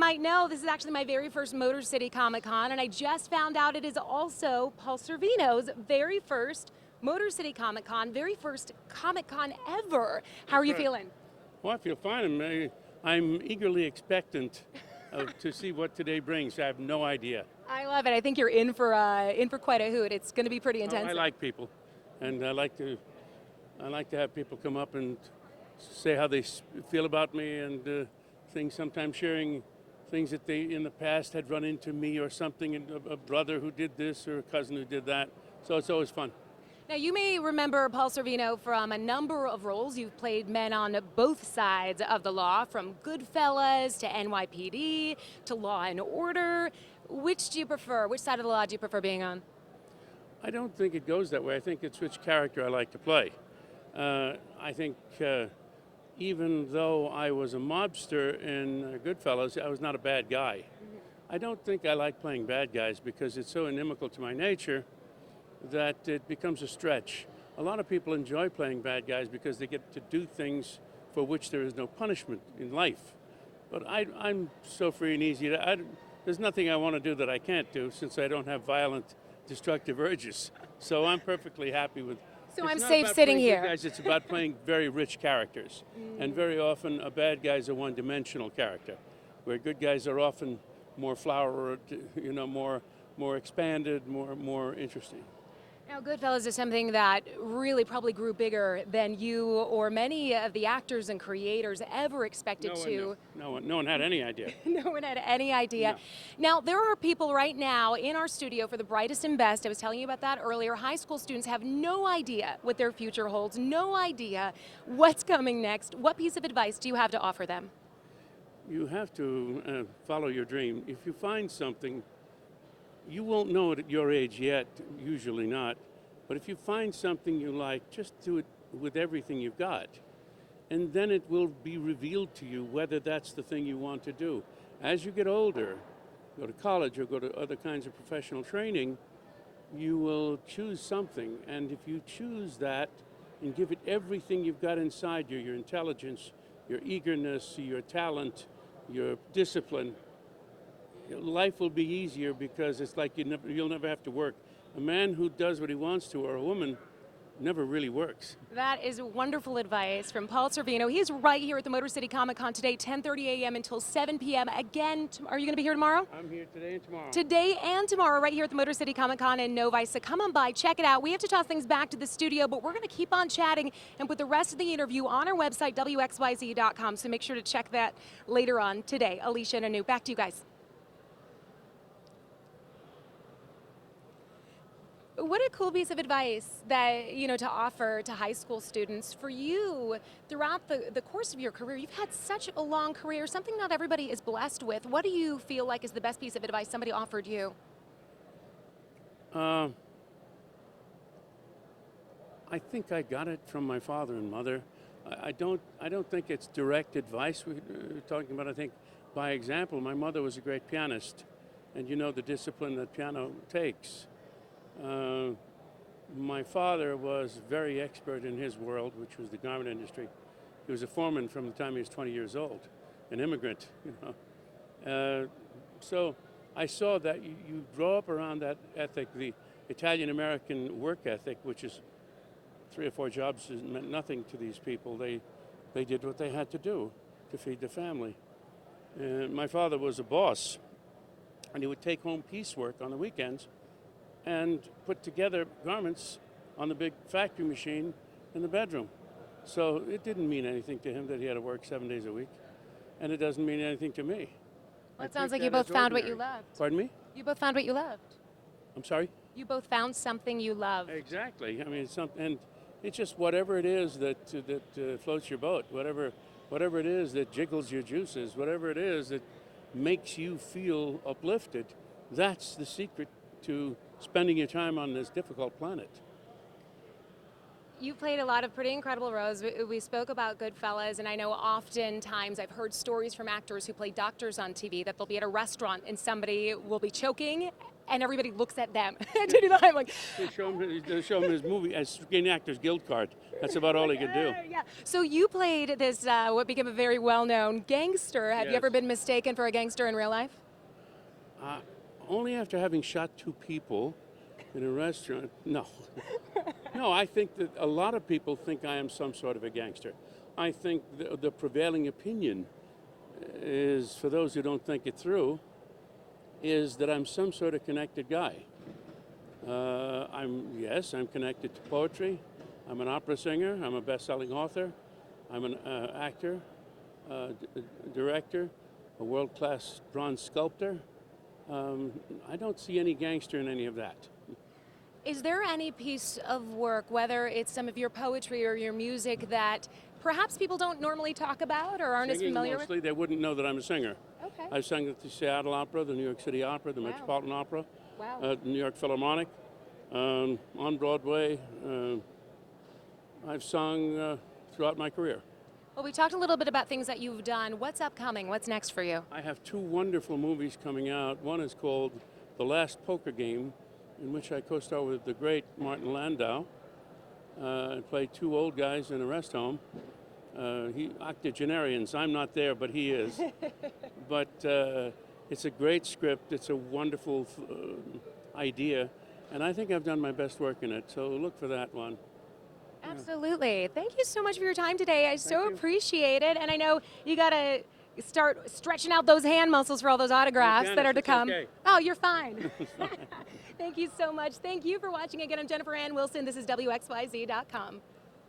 might know, this is actually my very first Motor City Comic Con, and I just found out it is also Paul Sorvino's very first Motor City Comic Con, very first Comic Con ever. How are you feeling? Well, I feel fine. I'm eagerly expectant to see what today brings. I have no idea. I love it. I think you're in for quite a hoot. It's going to be pretty intense. I like people, and I like to have people come up and say how they feel about me and things. Sometimes sharing things that they in the past had run into me or something, and a brother who did this or a cousin who did that. So it's always fun. Now, you may remember Paul Sorvino from a number of roles. You've played men on both sides of the law, from Goodfellas to NYPD to Law and Order. Which do you prefer? Which side of the law do you prefer being on? I don't think it goes that way. I think it's which character I like to play. I think even though I was a mobster in Goodfellas, I was not a bad guy. I don't think I like playing bad guys because it's so inimical to my nature that it becomes a stretch. A lot of people enjoy playing bad guys because they get to do things for which there is no punishment in life. But I'm so free and easy. There's nothing I want to do that I can't do since I don't have violent, destructive urges. So I'm perfectly happy with. So I'm safe sitting here. Guys, it's about playing very rich characters. And very often a bad guy is a one-dimensional character, where good guys are often more flowered, more expanded, more interesting. Now, Goodfellas is something that really probably grew bigger than you or many of the actors and creators ever expected to. No one had any idea. No one had any idea. No. Now, there are people right now in our studio for the brightest and best. I was telling you about that earlier. High school students have no idea what their future holds, no idea what's coming next. What piece of advice do you have to offer them? You have to follow your dream. If you find something, you won't know it at your age yet, usually not. But if you find something you like, just do it with everything you've got. And then it will be revealed to you whether that's the thing you want to do. As you get older, go to college or go to other kinds of professional training, you will choose something. And if you choose that and give it everything you've got inside you, your intelligence, your eagerness, your talent, your discipline, life will be easier because it's like you'll never have to work. A man who does what he wants to, or a woman, never really works. That is wonderful advice from Paul Sorvino. He is right here at the Motor City Comic Con today, 10:30 a.m. until 7 p.m. Again, are you going to be here tomorrow? I'm here today and tomorrow. Today and tomorrow, right here at the Motor City Comic Con in Novi. So come on by, check it out. We have to toss things back to the studio, but we're going to keep on chatting and put the rest of the interview on our website, WXYZ.com. So make sure to check that later on today. Alicia and Anu, back to you guys. What a cool piece of advice that, to offer to high school students. For you, throughout the course of your career, you've had such a long career, something not everybody is blessed with. What do you feel like is the best piece of advice somebody offered you? I think I got it from my father and mother. I don't think it's direct advice we're talking about. I think by example. My mother was a great pianist, and you know the discipline that piano takes. My father was very expert in his world, which was the garment industry. He was a foreman from the time he was 20 years old, an immigrant, So I saw that you grow up around that ethic, the Italian-American work ethic, which is 3 or 4 jobs meant nothing to these people. They did what they had to do to feed the family. My father was a boss, and he would take home piecework on the weekends and put together garments on the big factory machine in the bedroom. So it didn't mean anything to him that he had to work 7 days a week, and it doesn't mean anything to me. Well, it sounds like you both found what you loved. Pardon me? You both found what you loved. I'm sorry? You both found something you love. Exactly. I mean, and it's just whatever it is that floats your boat, whatever it is that jiggles your juices, whatever it is that makes you feel uplifted, that's the secret to spending your time on this difficult planet. You played a lot of pretty incredible roles. We spoke about Goodfellas, and I know oftentimes I've heard stories from actors who play doctors on TV that they'll be at a restaurant and somebody will be choking, and everybody looks at them to do the I'm like. They show him his movie as Screen Actors Guild card. That's about all he could do. Yeah. So you played this what became a very well-known gangster. Have you Yes. ever been mistaken for a gangster in real life? Only after having shot 2 people in a restaurant. No. No, I think that a lot of people think I am some sort of a gangster. I think the prevailing opinion is, for those who don't think it through, is that I'm some sort of connected guy. I'm connected to poetry. I'm an opera singer. I'm a best-selling author. I'm an actor, director, a world-class bronze sculptor. I don't see any gangster in any of that. Is there any piece of work, whether it's some of your poetry or your music, that perhaps people don't normally talk about or aren't as Singing familiar mostly, they wouldn't know that I'm a singer. with? Okay. I've sung at the Seattle Opera, the New York City Opera, the Wow. Metropolitan Opera, Wow. the New York Philharmonic, on Broadway. I've sung throughout my career. Well, we talked a little bit about things that you've done. What's upcoming? What's next for you? I have 2 wonderful movies coming out. One is called The Last Poker Game, in which I co-star with the great Martin Landau. I play 2 old guys in a rest home. Octogenarians. I'm not there, but he is. But it's a great script. It's a wonderful idea. And I think I've done my best work in it. So look for that one. Absolutely. Thank you so much for your time today. I so you. appreciate it. And I know you got to start stretching out those hand muscles for all those autographs that are to It's come. okay. Oh, you're fine. Thank you so much. Thank you for watching again. I'm Jennifer Ann Wilson. This is WXYZ.com.